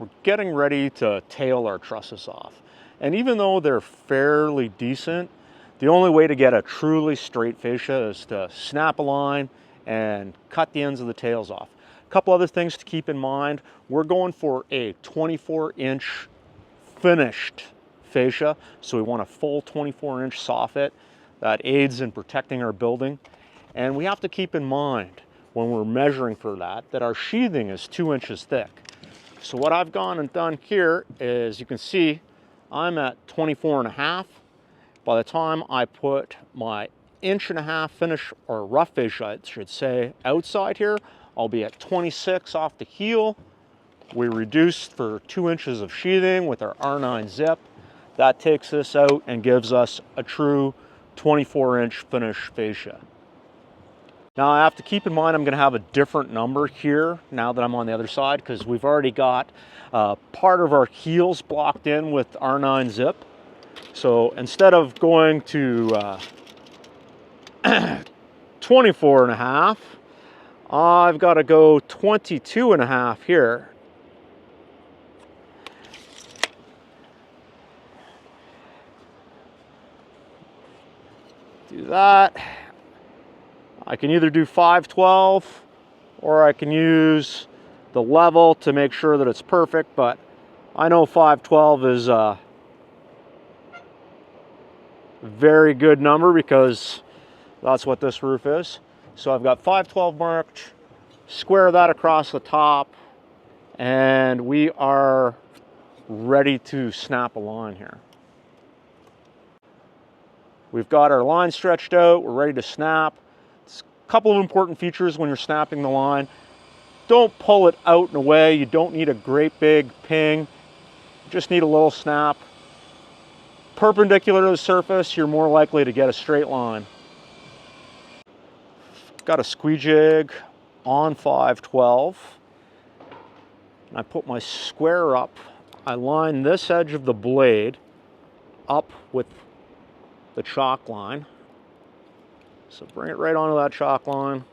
we're getting ready to tail our trusses off. And even though they're fairly decent, the only way to get a truly straight fascia is to snap a line and cut the ends of the tails off. A couple other things to keep in mind. We're going for a 24-inch finished fascia, so we want a full 24-inch soffit that aids in protecting our building. And we have to keep in mind when we're measuring for that our sheathing is 2 inches thick. So what I've gone and done here is, you can see I'm at 24.5. By the time I put my 1.5 finish, or rough fascia I should say, outside here, I'll be at 26 off the heel. We reduced for 2 inches of sheathing with our R9 zip. That takes this out and gives us a true 24-inch finish fascia. Now I have to keep in mind I'm going to have a different number here now that I'm on the other side, because we've already got part of our heels blocked in with R9 zip. So instead of going to 24.5, I've got to go 22.5 here. Do that. I can either do 5/12 or I can use the level to make sure that it's perfect, but I know 5/12 is a very good number because that's what this roof is. So I've got 5/12 marked, square that across the top, and we are ready to snap a line here. We've got our line stretched out, we're ready to snap. Couple of important features when you're snapping the line. Don't pull it out and away. You don't need a great big ping. You just need a little snap. Perpendicular to the surface, you're more likely to get a straight line. Got a squeegee jig on 5/12. I put my square up. I line this edge of the blade up with the chalk line. So bring it right onto that chalk line.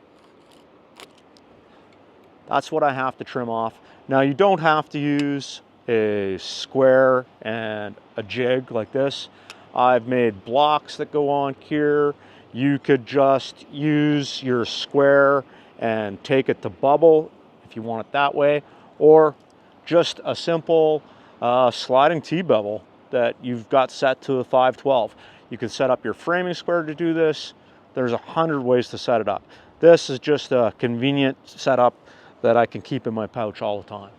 That's what I have to trim off. Now you don't have to use a square and a jig like this. I've made blocks that go on here. You could just use your square and take it to bubble if you want it that way, or just a simple sliding T-bevel that you've got set to a 5/12. You can set up your framing square to do this. There's 100 ways to set it up. This is just a convenient setup that I can keep in my pouch all the time.